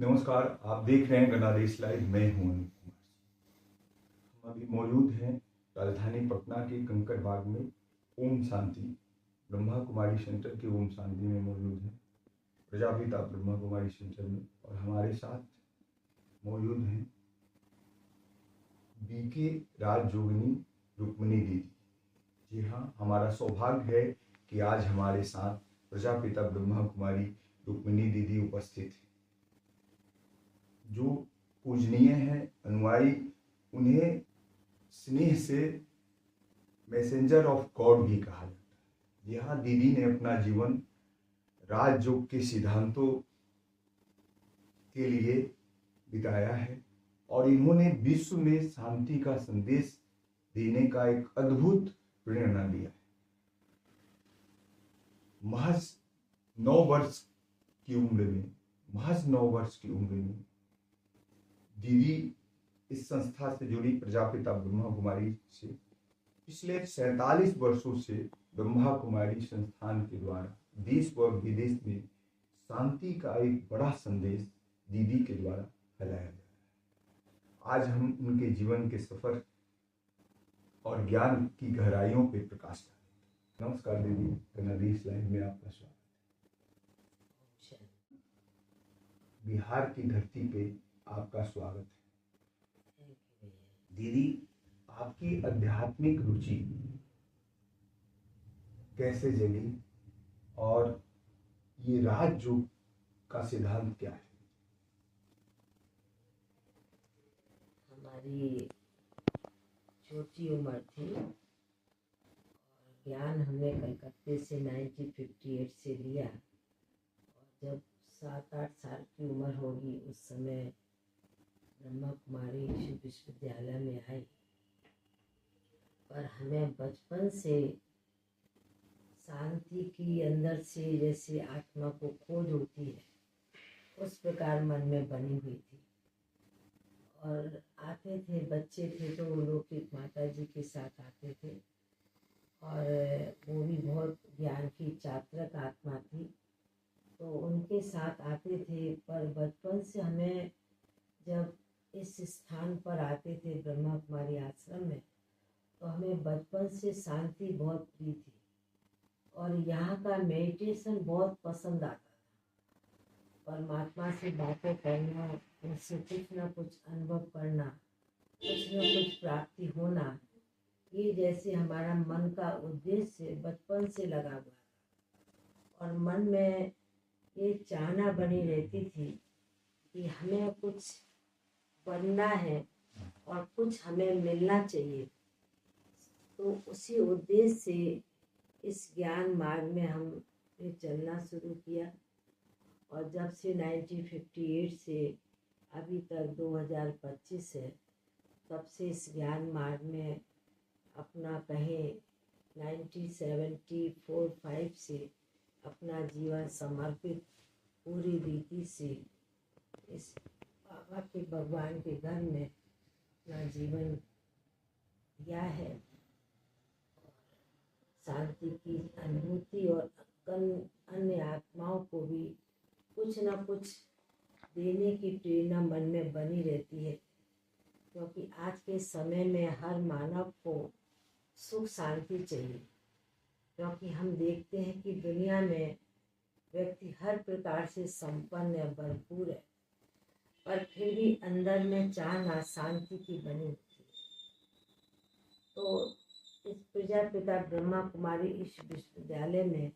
नमस्कार, आप देख रहे हैं गनादेश लाइव। मैं हूं अनिल कुमार। हम अभी मौजूद हैं राजधानी पटना के कंकड़ बाग में ओम शांति ब्रह्मा कुमारी सेंटर के ओम शांति में मौजूद हैं, प्रजापिता ब्रह्मा कुमारी सेंटर में। और हमारे साथ मौजूद हैं बीके राज जोगिनी रुक्मिणी दीदी। जी हाँ, हमारा सौभाग्य है कि आज हमारे साथ प्रजापिता ब्रह्मा कुमारी रुक्मिणी दीदी उपस्थित है, जो पूजनीय हैं, अनुयायी। उन्हें स्नेह से मैसेंजर ऑफ गॉड भी कहा जाता है। यहाँ दीदी ने अपना जीवन राजयोग के सिद्धांतों के लिए बिताया है और इन्होंने विश्व में शांति का संदेश देने का एक अद्भुत प्रेरणा दिया है। महज 9 वर्ष की उम्र में दीदी इस संस्था से जुड़ी, प्रजापिता ब्रह्मा कुमारी से पिछले 47 वर्षों से ब्रह्मा कुमारी संस्थान के द्वारा देश व विदेश में शांति का एक बड़ा संदेश दीदी के द्वारा फैलाया गया है। आज हम उनके जीवन के सफर और ज्ञान की गहराइयों पर प्रकाश डालेंगे। नमस्कार दीदी, गनादेश लाइव में आपका स्वागत है। बिहार की धरती पे आपका स्वागत है। दीदी, आपकी आध्यात्मिक रुचि कैसे जगी और ये राजयोग का सिद्धांत क्या है? हमारी छोटी उम्र थी और ज्ञान हमने कलकत्ते से 1958 से लिया और जब 7-8 साल की उम्र होगी उस समय ब्रह्मा कुमारी विश्वविद्यालय में आई। पर हमें बचपन से शांति की अंदर से जैसे आत्मा को खोज होती है उस प्रकार मन में बनी हुई थी। और आते थे, बच्चे थे तो वो लोग की माता जी के साथ आते थे और वो भी बहुत ज्ञान की चात्रक आत्मा थी तो उनके साथ आते थे। पर बचपन से हमें जब इस स्थान पर आते थे ब्रह्मा कुमारी आश्रम में तो हमें बचपन से शांति बहुत प्रिय थी और यहाँ का मेडिटेशन बहुत पसंद आता था। परमात्मा से बातें करना, उनसे कुछ ना कुछ अनुभव करना, कुछ न कुछ प्राप्ति होना, ये जैसे हमारा मन का उद्देश्य बचपन से लगा हुआ था और मन में ये चाहना बनी रहती थी कि हमें कुछ बनना है और कुछ हमें मिलना चाहिए। तो उसी उद्देश्य से इस ज्ञान मार्ग में हमने चलना शुरू किया और जब से 1958 से अभी तक 2025 है, तब से इस ज्ञान मार्ग में अपना कहें 1974-5 से अपना जीवन समर्पित पूरी रीति से इस बाबा के भगवान के घर में अपना जीवन दिया है। शांति की अनुभूति और अन्य आत्माओं को भी कुछ न कुछ देने की प्रेरणा मन में बनी रहती है, क्योंकि आज के समय में हर मानव को सुख शांति चाहिए। क्योंकि हम देखते हैं कि दुनिया में व्यक्ति हर प्रकार से संपन्न है, भरपूर है, पर फिर भी अंदर में चाहना शांति की बनी होती है। तो इस प्रजापिता ब्रह्मा कुमारी इस विश्वविद्यालय में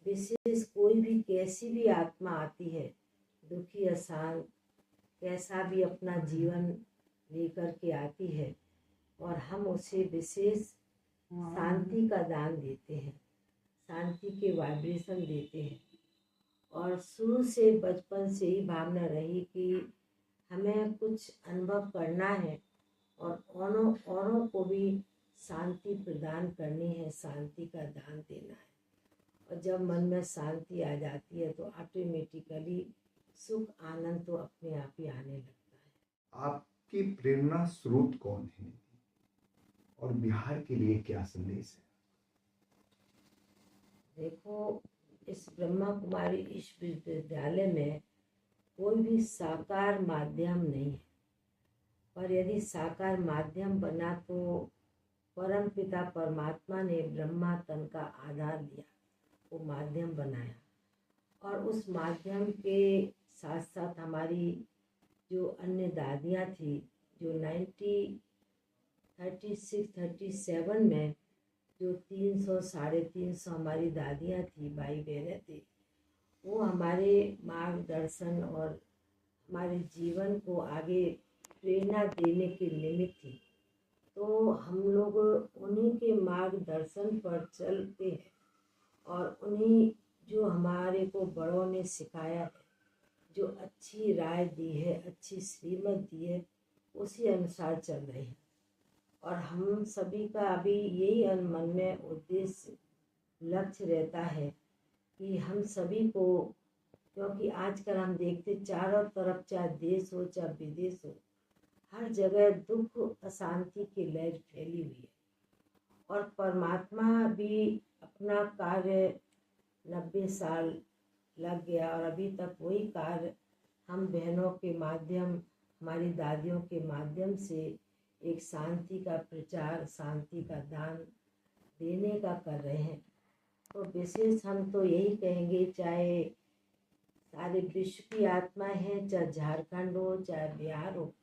विशेष कोई भी कैसी भी आत्मा आती है, दुखी अशांत, कैसा भी अपना जीवन लेकर के आती है और हम उसे विशेष शांति का दान देते हैं, शांति के वाइब्रेशन देते हैं। और शुरू से बचपन से ही भावना रही कि हमें कुछ अनुभव करना है और औरों को भी शांति प्रदान करनी है, शांति का दान देना है। और जब मन में शांति आ जाती है तो ऑटोमेटिकली सुख आनंद तो अपने आप ही आने लगता है। आपकी प्रेरणा स्रोत कौन है और बिहार के लिए क्या संदेश है? देखो, इस ब्रह्मा कुमारी इस विश्वविद्यालय में कोई भी साकार माध्यम नहीं है, पर यदि साकार माध्यम बना तो परम पिता परमात्मा ने ब्रह्मा तन का आधार दिया, वो माध्यम बनाया। और उस माध्यम के साथ साथ हमारी जो अन्य दादियाँ थी, जो 1936-37 में जो 300 350 हमारी दादियाँ थी, भाई बहनें थी, वो हमारे मार्गदर्शन और हमारे जीवन को आगे प्रेरणा देने के निमित्त थी। तो हम लोग उन्हीं के मार्गदर्शन पर चलते हैं और उन्हीं जो हमारे को बड़ों ने सिखाया है, जो अच्छी राय दी है, अच्छी श्रीमत दी है, उसी अनुसार चल रहे हैं। और हम सभी का अभी यही मन में उद्देश्य लक्ष्य रहता है कि हम सभी को, क्योंकि आजकल हम देखते चारों तरफ, चाहे देश हो चाहे विदेश हो, हर जगह दुख अशांति की लहर फैली हुई है। और परमात्मा भी अपना कार्य 90 साल लग गया और अभी तक वही कार्य हम बहनों के माध्यम, हमारी दादियों के माध्यम से एक शांति का प्रचार, शांति का दान देने का कर रहे हैं। तो विशेष हम तो यही कहेंगे, चाहे सारे विश्व की आत्माएं हैं, चाहे झारखंड हो चाहे बिहार हो,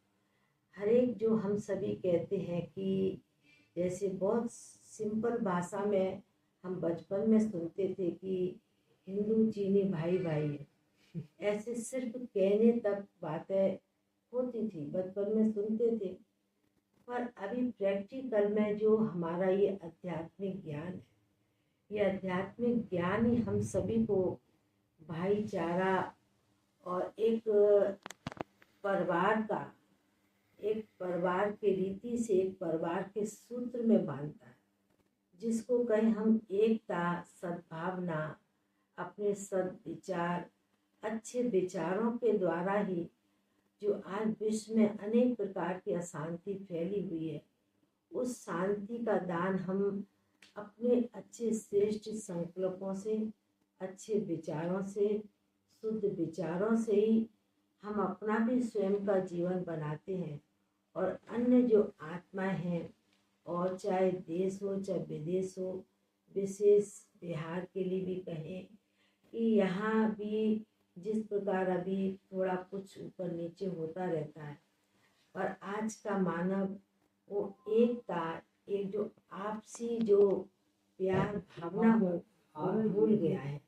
हर एक जो हम सभी कहते हैं कि जैसे बहुत सिंपल भाषा में हम बचपन में सुनते थे कि हिंदू चीनी भाई भाई है, ऐसे सिर्फ कहने तक बातें होती थी, बचपन में सुनते थे। पर अभी प्रैक्टिकल में जो हमारा ये आध्यात्मिक ज्ञान है, ये आध्यात्मिक ज्ञान ही हम सभी को भाईचारा और एक परिवार के रीति से, एक परिवार के सूत्र में बांधता है, जिसको कहें हम एकता, सद्भावना, अपने सद्विचार, अच्छे विचारों के द्वारा ही जो आज विश्व में अनेक प्रकार की अशांति फैली हुई है, उस शांति का दान हम अपने अच्छे श्रेष्ठ संकल्पों से, अच्छे विचारों से, शुद्ध विचारों से ही हम अपना भी स्वयं का जीवन बनाते हैं। और अन्य जो आत्माएं हैं, और चाहे देश हो चाहे विदेश हो, विशेष बिहार के लिए भी कहें कि यहाँ भी जिस प्रकार अभी थोड़ा कुछ ऊपर नीचे होता रहता है, पर आज का मानव वो एकता, एक जो आपसी जो प्यार भावना हो, वो भूल गया है।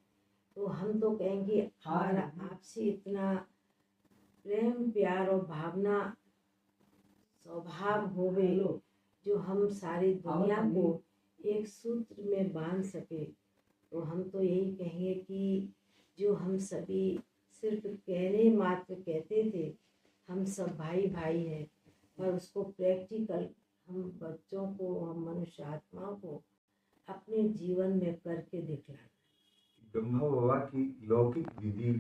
तो हम तो कहेंगे हमारा आपसी इतना प्रेम प्यार और भावना स्वभाव होवे, जो हम सारी दुनिया को एक सूत्र में बांध सके। तो हम तो यही कहेंगे कि जो हम सभी सिर्फ कहने मात्र कहते थे हम सब भाई भाई हैं, पर उसको प्रैक्टिकल हम बच्चों को, हम मनुष्य आत्माओं को अपने जीवन में करके दिखलाना। ब्रह्मा बाबा की लौकिक दीदी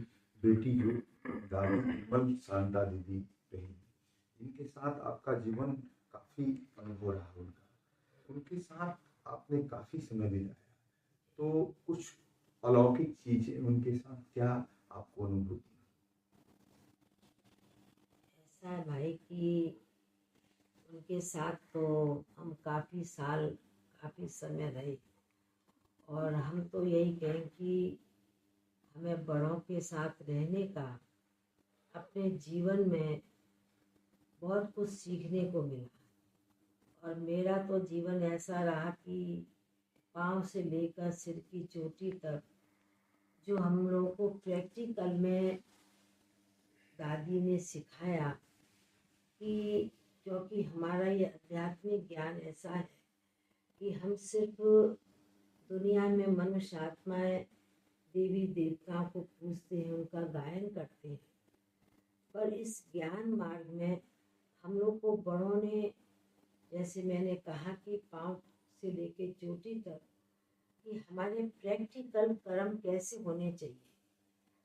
बेटी जो दादी विमल शांता दीदी रही, इनके साथ आपका जीवन काफी अनुभव रहा उनका, उनके साथ आपने काफी समय बिताया, तो कुछ अलौकिक चीजें उनके साथ क्या आपको अनुभूति? ऐसा है भाई कि उनके साथ तो हम काफ़ी साल, काफ़ी समय रहे, और हम तो यही कहें कि हमें बड़ों के साथ रहने का अपने जीवन में बहुत कुछ सीखने को मिला। और मेरा तो जीवन ऐसा रहा कि पाँव से लेकर सिर की चोटी तक जो हम लोगों को प्रैक्टिकल में दादी ने सिखाया, कि क्योंकि हमारा ये आध्यात्मिक ज्ञान ऐसा है कि हम सिर्फ दुनिया में मनुष्य आत्माएं देवी देवताओं को पूजते हैं, उनका गायन करते हैं, पर इस ज्ञान मार्ग में हम लोग को बड़ों ने, जैसे मैंने कहा कि पाँव से लेके चोटी तक, कि हमारे प्रैक्टिकल कर्म कैसे होने चाहिए,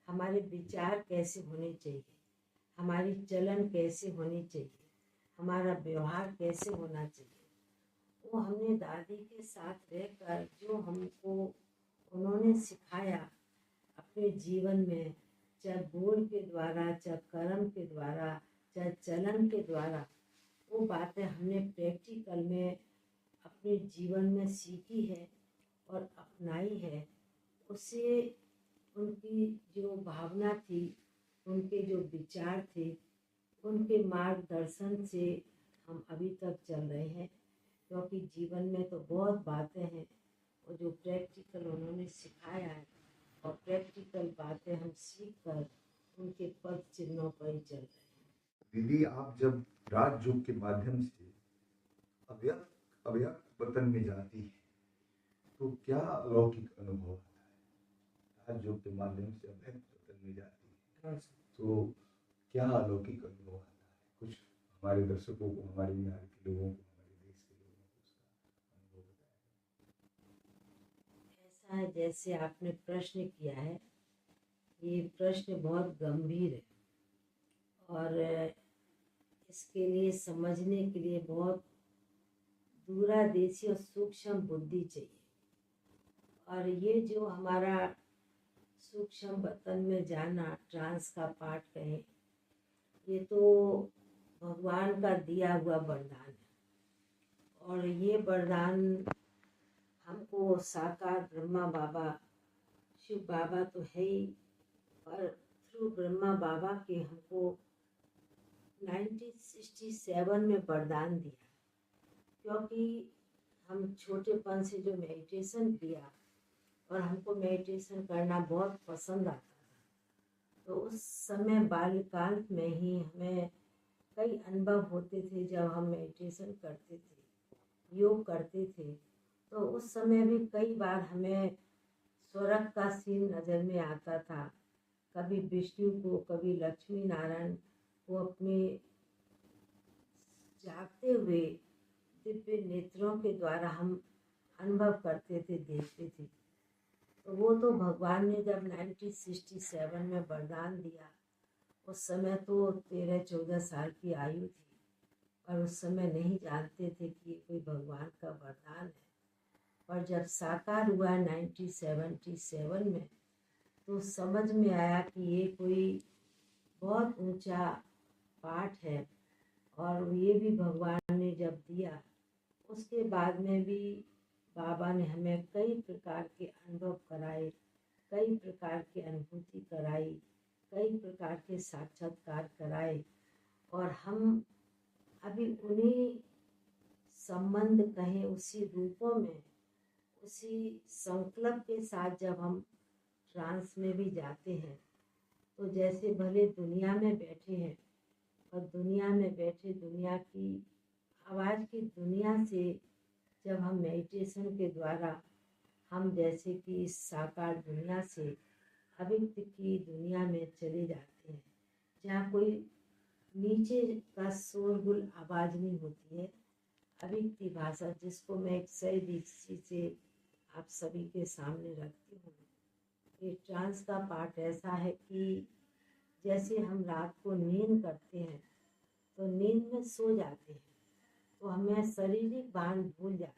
हमारे विचार कैसे होने चाहिए, हमारी चलन कैसे होनी चाहिए, हमारा व्यवहार कैसे होना चाहिए, वो हमने दादी के साथ रहकर जो हमको उन्होंने सिखाया अपने जीवन में, चाहे बोल के द्वारा, चाहे कर्म के द्वारा, चाहे चलन के द्वारा, वो बातें हमने प्रैक्टिकल में अपने जीवन में सीखी है और अपनाई है। उससे उनकी जो भावना थी, उनके जो विचार थे, उनके मार्गदर्शन से हम अभी तक चल रहे हैं। क्योंकि जीवन में तो बहुत बातें हैं और जो प्रैक्टिकल उन्होंने सिखाया है, और प्रैक्टिकल बातें हम सीख कर उनके पद चिन्हों पर ही चल रहे हैं। दीदी, आप जब राजयोग के माध्यम से अव्यक्त अव्यक्त वतन में जाती है तो क्या अलौकिक अनुभव आता है? राजयोग के माध्यम से अव्यक्त वतन में जाती है तो क्या अलौकिक अनुभव आता है? कुछ हमारे दर्शकों को, हमारे बिहार के लोगों को, हमारे देश के लोगों को उसका अनुभव बताएं। ऐसा है, जैसे आपने प्रश्न किया है, ये प्रश्न बहुत गंभीर है और इसके लिए समझने के लिए बहुत दूरदर्शी और सूक्ष्म बुद्धि चाहिए। और ये जो हमारा सूक्ष्म वतन में जाना, ट्रांस का पाठ कहें, ये तो भगवान का दिया हुआ वरदान है। और ये वरदान हमको साकार ब्रह्मा बाबा, शिव बाबा तो है ही, पर थ्रू ब्रह्मा बाबा के हमको 1967 में वरदान दिया। क्योंकि हम छोटेपन से जो मेडिटेशन किया और हमको मेडिटेशन करना बहुत पसंद आता था, तो उस समय बाल्यकाल में ही हमें कई अनुभव होते थे। जब हम मेडिटेशन करते थे, योग करते थे, तो उस समय भी कई बार हमें स्वर्ग का सीन नज़र में आता था। कभी विष्णु को, कभी लक्ष्मी नारायण को अपने जागते हुए दिव्य नेत्रों के द्वारा हम अनुभव करते थे, देखते थे। तो वो तो भगवान ने जब 1967 में वरदान दिया, उस समय तो 13-14 साल की आयु थी और उस समय नहीं जानते थे कि ये कोई भगवान का वरदान है। पर जब साकार हुआ 1977 में, तो समझ में आया कि ये कोई बहुत ऊंचा पाठ है। और ये भी भगवान ने जब दिया, उसके बाद में भी बाबा ने हमें कई प्रकार के अनुभव कराए, कई प्रकार की अनुभूति कराई, कई प्रकार के साक्षात्कार कराए। और हम अभी उन्हीं संबंध कहें, उसी रूपों में, उसी संकल्प के साथ जब हम ट्रांस में भी जाते हैं, तो जैसे भले दुनिया में बैठे हैं, और दुनिया में बैठे दुनिया की आवाज़ की दुनिया से जब हम मेडिटेशन के द्वारा हम जैसे कि इस साकार दुनिया से अव्यक्त की दुनिया में चले जाते हैं, जहाँ कोई नीचे का शोरगुल आवाज़ नहीं होती है। अव्यक्ति भाषा, जिसको मैं एक सही दृष्टि से आप सभी के सामने रखती हूँ। ये ट्रांस का पार्ट ऐसा है कि जैसे हम रात को नींद करते हैं, तो नींद में सो जाते हैं, तो हमें शारीरिक भान भूल जाता है।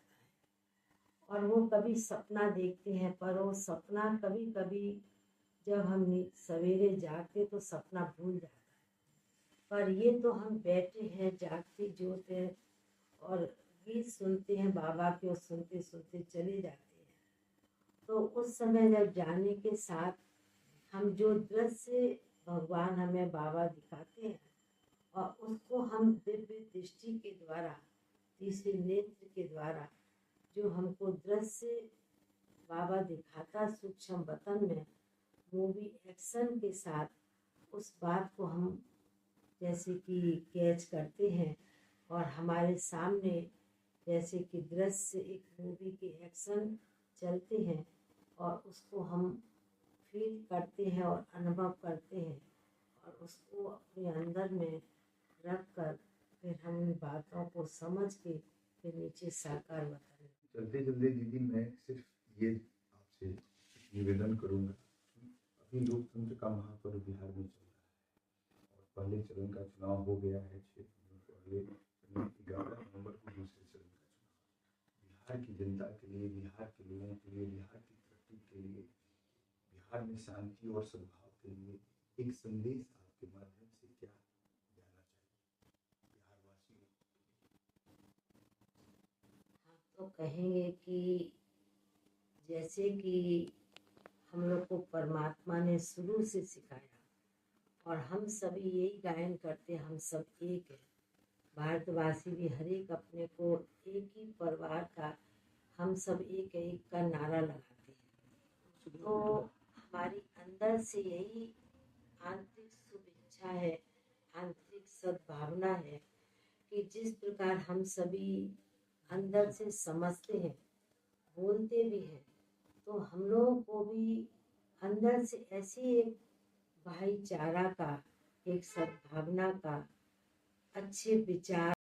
और वो कभी सपना देखते हैं, पर वो सपना कभी कभी जब हम सवेरे जागते तो सपना भूल जाता है। पर ये तो हम बैठे हैं, जागते जोत हैं और गीत सुनते हैं बाबा के, और सुनते सुनते चले जाते हैं। तो उस समय जब जाने के साथ हम जो दृश्य भगवान हमें बाबा दिखाते हैं, और उसको हम दिव्य दृष्टि के द्वारा, तीसरे नेत्र के द्वारा जो हमको दृश्य बाबा दिखाता सूक्ष्म वतन में, मूवी एक्शन के साथ उस बात को हम जैसे कि कैच करते हैं। और हमारे सामने जैसे कि दृश्य एक मूवी के एक्शन चलते हैं, और उसको हम फील करते हैं और अनुभव करते हैं, और उसको अपने अंदर में रख कर फिर हम इन बातों को समझ के फिर नीचे साकार वतन। चलते चलते दीदी, मैं सिर्फ ये आपसे निवेदन करूंगा, अभी लोकतंत्र का महापर्व बिहार में चल रहा है और पहले चरण का चुनाव हो गया है 6 दिनों पहले, 11 नवंबर को दूसरे चरण का चुनाव। बिहार की जनता के लिए, बिहार के लोगों के लिए, बिहार की तरक्की के लिए, बिहार में शांति और सद्भाव के लिए एक संदेश आपके माध्यम से क्या जाना चाहिए बिहारवासियों? हम तो कहेंगे कि जैसे कि हम लोग को परमात्मा ने शुरू से सिखाया और हम सभी यही गायन करते, हम सब एक है। भारतवासी भी हर एक अपने को एक ही परिवार का, हम सब एक है, एक का नारा लगाते हैं। तो हमारी अंदर से यही आंतरिक शुभ इच्छा है, आंतरिक सद्भावना है कि जिस प्रकार हम सभी अंदर से समझते हैं, बोलते भी हैं, तो हम लोगों को भी अंदर से ऐसी एक भाईचारा का, एक सद्भावना का, अच्छे विचार